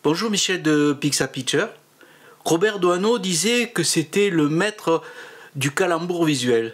Bonjour Michel de Pixapicture. Robert Doisneau disait que c'était le maître du calembour visuel.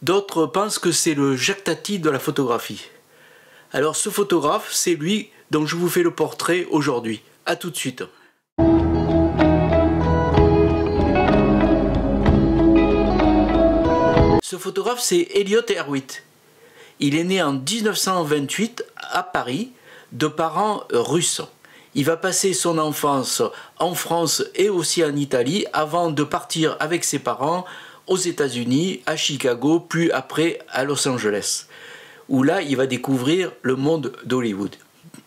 D'autres pensent que c'est le Jacques Tati de la photographie. Alors ce photographe, c'est lui dont je vous fais le portrait aujourd'hui. A tout de suite. Ce photographe, c'est Elliott Erwitt. Il est né en 1928 à Paris, de parents russes. Il va passer son enfance en France et aussi en Italie avant de partir avec ses parents aux États-Unis, à Chicago, puis après à Los Angeles, où là il va découvrir le monde d'Hollywood.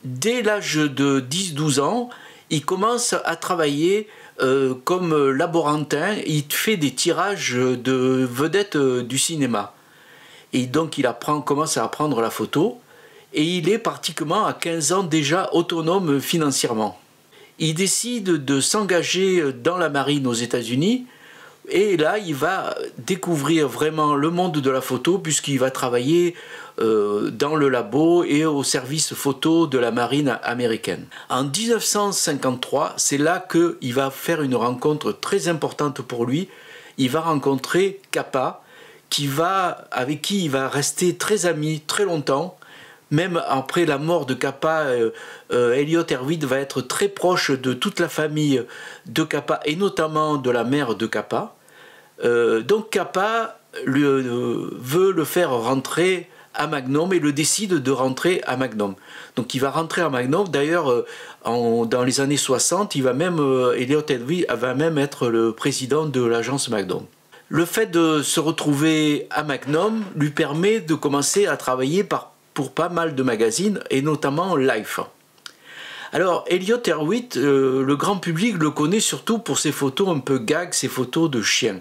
Dès l'âge de 10-12 ans, il commence à travailler comme laborantin. Il fait des tirages de vedettes du cinéma. Et donc il commence à apprendre la photo. Et il est pratiquement à 15 ans déjà autonome financièrement. Il décide de s'engager dans la marine aux États-Unis et là il va découvrir vraiment le monde de la photo puisqu'il va travailler dans le labo et au service photo de la marine américaine. En 1953, c'est là qu'il va faire une rencontre très importante pour lui. Il va rencontrer Capa, avec qui il va rester très ami très longtemps. Même après la mort de Capa, Elliott Erwitt va être très proche de toute la famille de Capa et notamment de la mère de Capa. Donc Capa veut le faire rentrer à Magnum et le décide de rentrer à Magnum. Donc il va rentrer à Magnum. D'ailleurs, dans les années 60, Elliott Erwitt va même être le président de l'agence Magnum. Le fait de se retrouver à Magnum lui permet de commencer à travailler pour pas mal de magazines, et notamment Life. Alors, Elliott Erwitt, le grand public le connaît surtout pour ses photos un peu gag, ses photos de chiens.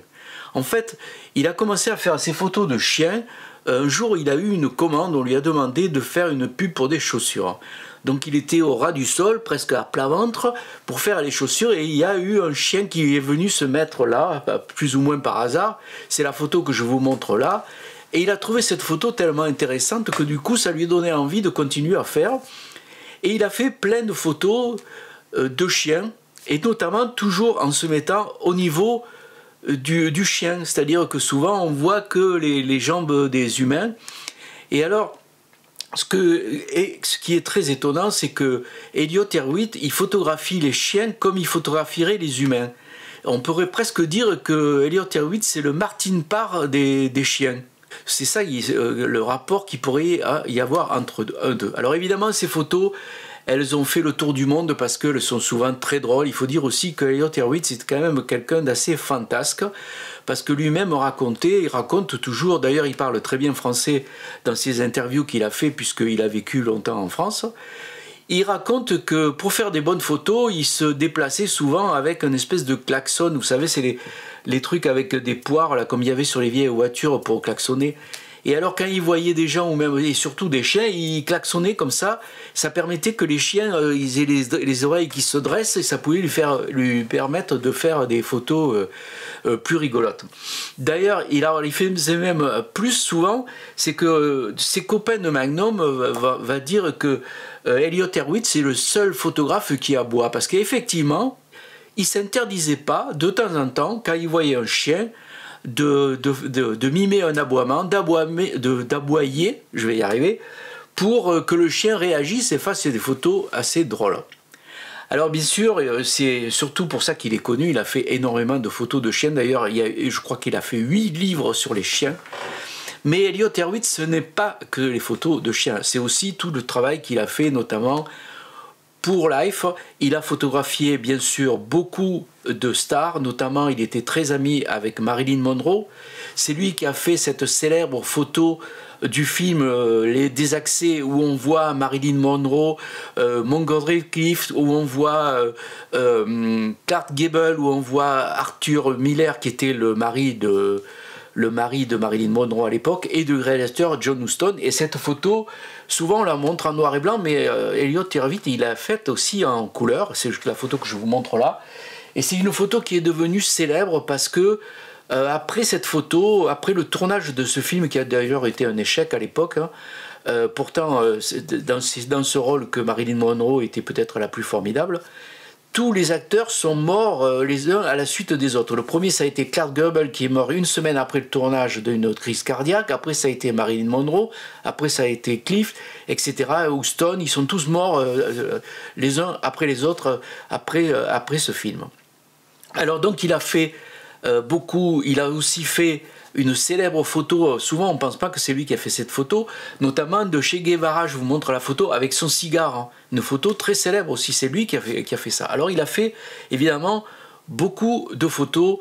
En fait, il a commencé à faire ses photos de chiens. Un jour, il a eu une commande, on lui a demandé de faire une pub pour des chaussures. Donc il était au ras du sol, presque à plat ventre, pour faire les chaussures, et il y a eu un chien qui est venu se mettre là, plus ou moins par hasard. C'est la photo que je vous montre là. Et il a trouvé cette photo tellement intéressante que du coup ça lui a donné envie de continuer à faire. Et il a fait plein de photos de chiens, et notamment toujours en se mettant au niveau du chien. C'est-à-dire que souvent on voit que les jambes des humains. Et alors, ce qui est très étonnant, c'est que Elliott Erwitt, il photographie les chiens comme il photographierait les humains. On pourrait presque dire que Elliott Erwitt, c'est le Martin Parr des chiens. C'est ça le rapport qu'il pourrait y avoir entre eux deux. Alors évidemment, ces photos, elles ont fait le tour du monde parce qu'elles sont souvent très drôles. Il faut dire aussi que Elliott Erwitt, c'est quand même quelqu'un d'assez fantasque, parce que lui-même il raconte toujours, d'ailleurs il parle très bien français dans ses interviews qu'il a fait, puisqu'il a vécu longtemps en France. Il raconte que pour faire des bonnes photos, il se déplaçait souvent avec une espèce de klaxon. Vous savez, c'est les trucs avec des poires, là, comme il y avait sur les vieilles voitures pour klaxonner. Et alors quand il voyait des gens, et surtout des chiens, il klaxonnait comme ça. Ça permettait que les chiens ils aient les oreilles qui se dressent, et ça pouvait lui permettre de faire des photos plus rigolotes. D'ailleurs, il faisait même plus souvent, c'est que ses copains de Magnum va dire que Elliott Erwitt, c'est le seul photographe qui aboie, parce qu'effectivement, il s'interdisait pas, de temps en temps, quand il voyait un chien, de mimer un aboiement, d'aboyer, je vais y arriver, pour que le chien réagisse et fasse des photos assez drôles. Alors bien sûr, c'est surtout pour ça qu'il est connu, il a fait énormément de photos de chiens. D'ailleurs, je crois qu'il a fait 8 livres sur les chiens. Mais Elliott Erwitt, ce n'est pas que les photos de chiens, c'est aussi tout le travail qu'il a fait, notamment pour Life. Il a photographié bien sûr beaucoup de stars, notamment il était très ami avec Marilyn Monroe. C'est lui qui a fait cette célèbre photo du film Les Désaxés, où on voit Marilyn Monroe, Montgomery Clift, où on voit Clark Gable, où on voit Arthur Miller, qui était le mari de Marilyn Monroe à l'époque, et du réalisateur John Huston. Et cette photo, souvent on la montre en noir et blanc, mais Elliott Erwitt, il l'a faite aussi en couleur. C'est la photo que je vous montre là. Et c'est une photo qui est devenue célèbre parce que après cette photo, après le tournage de ce film, qui a d'ailleurs été un échec à l'époque, hein, Pourtant, c'est dans ce rôle que Marilyn Monroe était peut-être la plus formidable. Tous les acteurs sont morts les uns à la suite des autres. Le premier, ça a été Clark Gable, qui est mort une semaine après le tournage d'une crise cardiaque. Après, ça a été Marilyn Monroe. Après, ça a été Cliff, etc. Houston, ils sont tous morts les uns après les autres après ce film. Alors donc, il a fait beaucoup. Il a aussi fait une célèbre photo, souvent on ne pense pas que c'est lui qui a fait cette photo, notamment de Che Guevara, je vous montre la photo avec son cigare, hein. Une photo très célèbre aussi, c'est lui qui a fait ça. Alors il a fait évidemment beaucoup de photos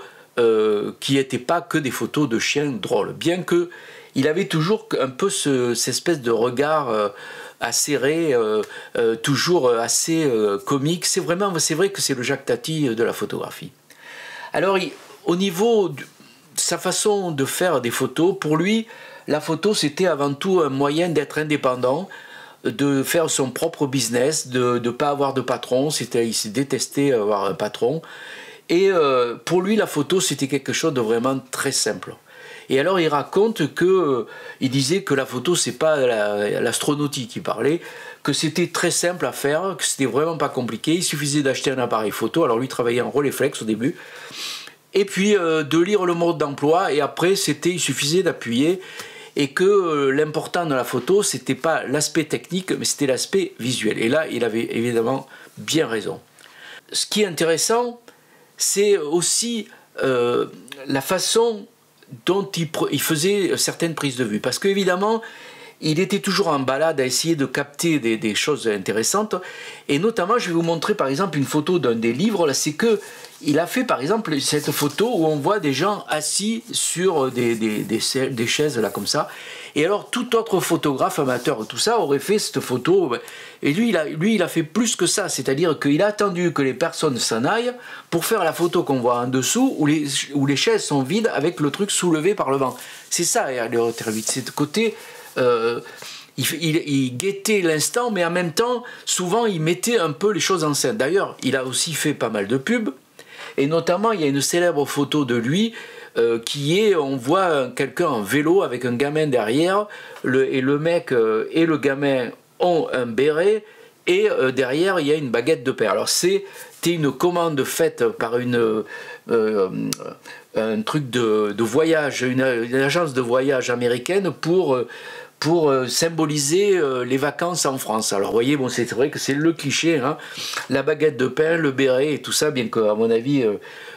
qui n'étaient pas que des photos de chiens drôles, bien que il avait toujours un peu cette espèce de regard acéré, toujours assez comique. C'est vrai que c'est le Jacques Tati de la photographie. Alors au niveau sa façon de faire des photos, pour lui, la photo c'était avant tout un moyen d'être indépendant, de faire son propre business, de ne pas avoir de patron. Il s'est détesté avoir un patron. Et pour lui, la photo c'était quelque chose de vraiment très simple. Et alors il raconte que, il disait que la photo c'est pas l'astronautique qui parlait, que c'était très simple à faire, que c'était vraiment pas compliqué, il suffisait d'acheter un appareil photo. Alors lui travaillait en Rolleiflex au début. Et puis de lire le mode d'emploi, et après il suffisait d'appuyer, et que l'important de la photo c'était pas l'aspect technique mais c'était l'aspect visuel. Et là il avait évidemment bien raison. Ce qui est intéressant, c'est aussi la façon dont il faisait certaines prises de vue, parce qu'évidemment il était toujours en balade à essayer de capter des choses intéressantes, et notamment je vais vous montrer par exemple une photo d'un des livres. Là, c'est que il a fait par exemple cette photo où on voit des gens assis sur des chaises là comme ça, et alors tout autre photographe amateur tout ça aurait fait cette photo, et lui il a fait plus que ça, c'est-à-dire qu'il a attendu que les personnes s'en aillent pour faire la photo qu'on voit en dessous où les chaises sont vides avec le truc soulevé par le vent. C'est ça l'héliothermie, c'est ce côté il guettait l'instant, mais en même temps souvent il mettait un peu les choses en scène. D'ailleurs il a aussi fait pas mal de pubs, et notamment il y a une célèbre photo de lui on voit quelqu'un en vélo avec un gamin derrière, et le mec et le gamin ont un béret, et derrière il y a une baguette de pain. Alors c'était une commande faite par un truc de voyage, une agence de voyage américaine pour symboliser les vacances en France. Alors vous voyez, bon, c'est vrai que c'est le cliché, hein, la baguette de pain, le béret et tout ça, bien qu'à mon avis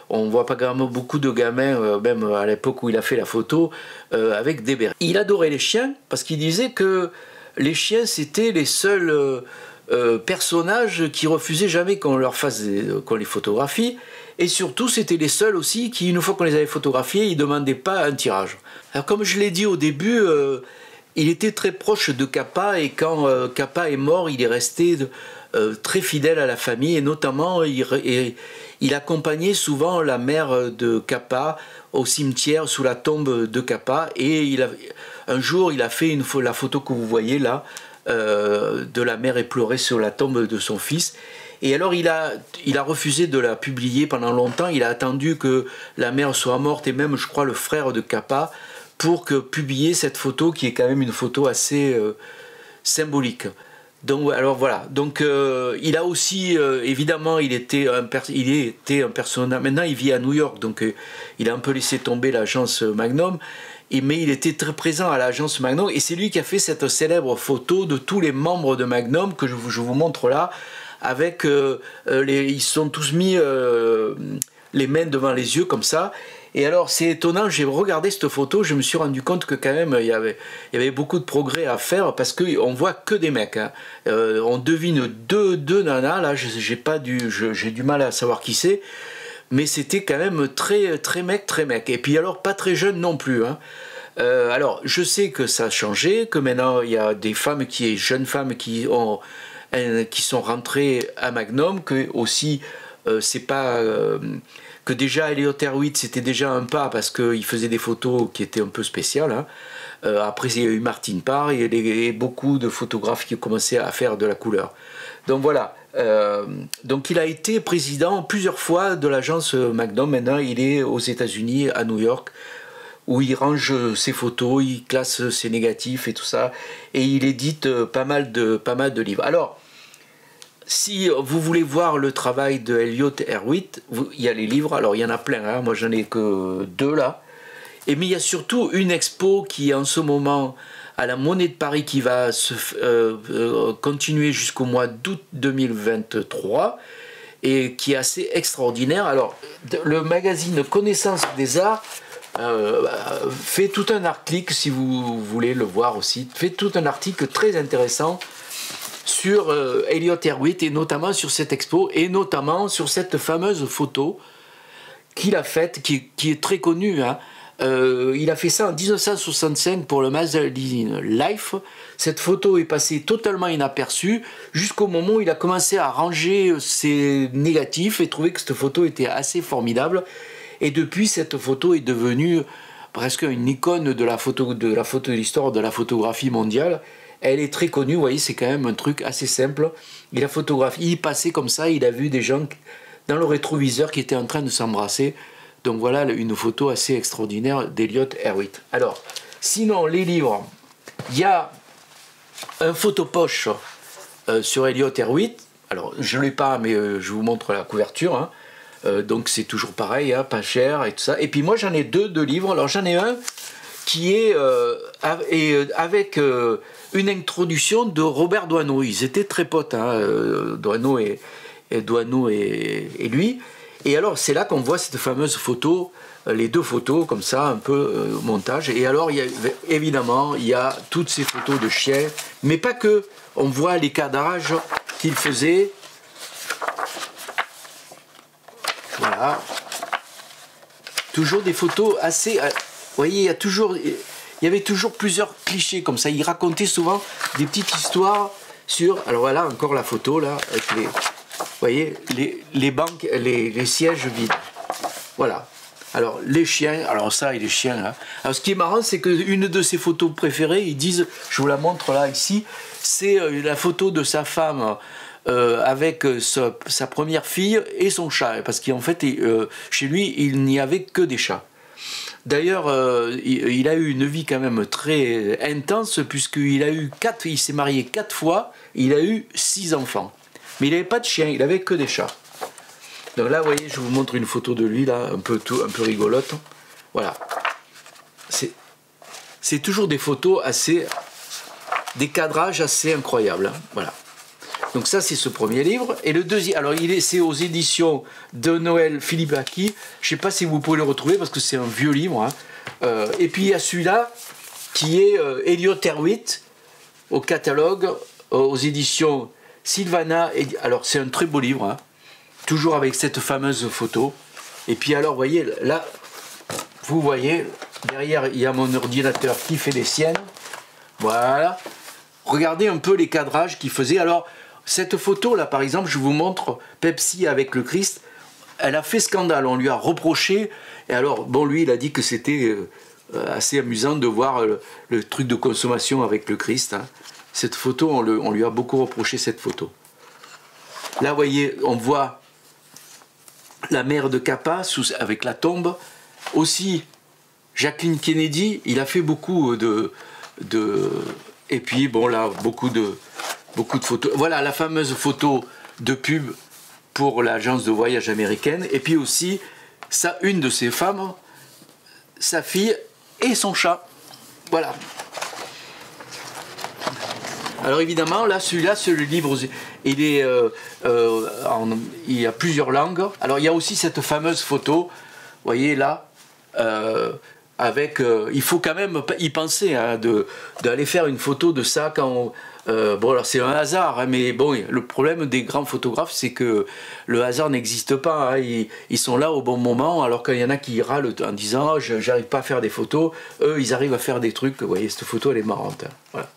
on voit pas vraiment beaucoup de gamins, même à l'époque où il a fait la photo, avec des bérets. Il adorait les chiens, parce qu'il disait que les chiens c'était les seuls personnages qui refusaient jamais qu'on les photographie, et surtout c'était les seuls aussi qui, une fois qu'on les avait photographiés, ils demandaient pas un tirage. Alors comme je l'ai dit au début, il était très proche de Capa, et quand Capa est mort, il est resté très fidèle à la famille, et notamment il accompagnait souvent la mère de Capa au cimetière sous la tombe de Capa, et un jour il a fait la photo que vous voyez là, de la mère éplorée sur la tombe de son fils. Et alors il a refusé de la publier pendant longtemps, il a attendu que la mère soit morte, et même je crois le frère de Capa, pour publier cette photo qui est quand même une photo assez symbolique. Donc alors voilà, donc il a aussi évidemment il était un personnage. Maintenant il vit à New York, donc il a un peu laissé tomber l'agence Magnum, mais il était très présent à l'agence Magnum, et c'est lui qui a fait cette célèbre photo de tous les membres de Magnum que je vous montre là, avec ils sont tous mis les mains devant les yeux comme ça. Et alors c'est étonnant, j'ai regardé cette photo, je me suis rendu compte que quand même il y avait beaucoup de progrès à faire, parce qu'on voit que des mecs, hein. On devine deux nanas, là j'ai du mal à savoir qui c'est, mais c'était quand même très, très mec, très mec. Et puis alors pas très jeune non plus, hein. Alors je sais que ça a changé, que maintenant il y a des jeunes femmes qui sont rentrées à Magnum, que aussi c'est pas... que déjà Elliott Erwitt c'était déjà un pas, parce qu'il faisait des photos qui étaient un peu spéciales, hein. Après il y a eu Martin Parr et beaucoup de photographes qui ont commencé à faire de la couleur. Donc voilà, donc il a été président plusieurs fois de l'agence Magnum. Maintenant il est aux États-Unis, à New York, où il range ses photos, il classe ses négatifs et tout ça, et il édite pas mal de livres. Alors, si vous voulez voir le travail de Elliott Erwitt, il y a les livres, alors il y en a plein, hein, moi j'en ai que 2 là, mais il y a surtout une expo qui est en ce moment à la Monnaie de Paris qui va continuer jusqu'au mois d'août 2023 et qui est assez extraordinaire. Alors, le magazine Connaissance des Arts fait tout un article, si vous voulez le voir aussi, fait tout un article très intéressant sur Elliott Erwitt et notamment sur cette expo et notamment sur cette fameuse photo qu'il a faite, qui est très connue, hein. Il a fait ça en 1965 pour le magazine Life. Cette photo est passée totalement inaperçue jusqu'au moment où il a commencé à ranger ses négatifs et trouvé que cette photo était assez formidable. Et depuis, cette photo est devenue presque une icône de l'histoire de la photographie mondiale. Elle est très connue, vous voyez, c'est quand même un truc assez simple. Il a photographié, il passait comme ça, il a vu des gens dans le rétroviseur qui étaient en train de s'embrasser. Donc voilà une photo assez extraordinaire d'Elliott Erwitt. Alors, sinon, les livres, il y a un photopoche sur Elliott Erwitt. Alors, je ne l'ai pas, mais je vous montre la couverture, hein. Donc c'est toujours pareil, hein, pas cher et tout ça. Et puis moi, j'en ai deux livres. Alors, j'en ai un qui est avec une introduction de Robert Doisneau. Ils étaient très potes, hein, Doisneau et lui. Et alors, c'est là qu'on voit cette fameuse photo, les 2 photos, comme ça, un peu montage. Et alors, évidemment, il y a toutes ces photos de chiens, mais pas que. On voit les cadrages qu'il faisait. Voilà. Toujours des photos assez... Vous voyez, il y avait toujours plusieurs clichés comme ça. Il racontait souvent des petites histoires sur... Alors voilà, encore la photo, là, avec les... Vous voyez, les banques, les sièges vides. Voilà. Alors, les chiens, alors ça et les chiens. Hein. Alors, ce qui est marrant, c'est qu'une de ses photos préférées, ils disent, je vous la montre là, ici, c'est la photo de sa femme avec sa première fille et son chat. Parce qu'en fait, chez lui, il n'y avait que des chats. D'ailleurs, il a eu une vie quand même très intense, il s'est marié 4 fois, il a eu 6 enfants. Mais il n'avait pas de chien, il n'avait que des chats. Donc là, vous voyez, je vous montre une photo de lui, là, un peu rigolote. Voilà. C'est toujours des photos des cadrages assez incroyables. Hein. Voilà. Donc ça, c'est ce premier livre. Et le deuxième, alors c'est aux éditions de Noël Philippe Aki. Je ne sais pas si vous pouvez le retrouver parce que c'est un vieux livre. Hein. Et puis il y a celui-là qui est Elliott Erwitt au catalogue, aux éditions Sylvana. Alors c'est un très beau livre, hein, toujours avec cette fameuse photo. Et puis alors, vous voyez, là, vous voyez, derrière, il y a mon ordinateur qui fait les siennes. Voilà. Regardez un peu les cadrages qu'il faisait. Alors, cette photo-là, par exemple, je vous montre Pepsi avec le Christ. Elle a fait scandale, on lui a reproché. Et alors, bon, lui, il a dit que c'était assez amusant de voir le truc de consommation avec le Christ. Hein. Cette photo, on lui a beaucoup reproché cette photo. Là, vous voyez, on voit la mère de Capa avec la tombe. Aussi, Jacqueline Kennedy, il a fait beaucoup et puis, bon, là, beaucoup de photos. Voilà, la fameuse photo de pub pour l'agence de voyage américaine. Et puis aussi, une de ses femmes, sa fille et son chat. Voilà. Alors évidemment, là, celui-là, ce livre, il y a plusieurs langues. Alors il y a aussi cette fameuse photo, vous voyez là, il faut quand même y penser, hein, d'aller faire une photo de ça quand bon, alors c'est un hasard, hein, mais bon, le problème des grands photographes, c'est que le hasard n'existe pas. Hein, ils sont là au bon moment, alors qu'il y en a qui râlent en disant oh, j'arrive pas à faire des photos. Eux, ils arrivent à faire des trucs. Vous voyez, cette photo, elle est marrante. Hein, voilà.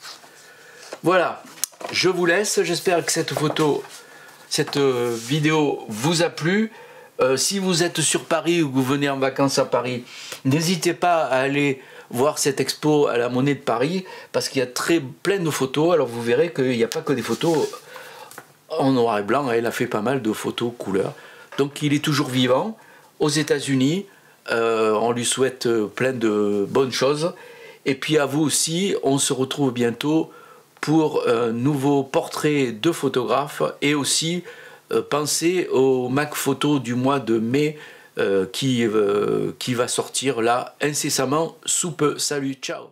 Voilà, je vous laisse. J'espère que cette vidéo vous a plu. Si vous êtes sur Paris ou que vous venez en vacances à Paris, n'hésitez pas à aller voir cette expo à la Monnaie de Paris parce qu'il y a plein de photos. Alors vous verrez qu'il n'y a pas que des photos en noir et blanc. Elle a fait pas mal de photos couleur. Donc il est toujours vivant aux États-Unis. On lui souhaite plein de bonnes choses. Et puis à vous aussi, on se retrouve bientôt pour un nouveau portrait de photographe et aussi pensez au Mac Photo du mois de mai qui va sortir là incessamment sous peu. Salut, ciao!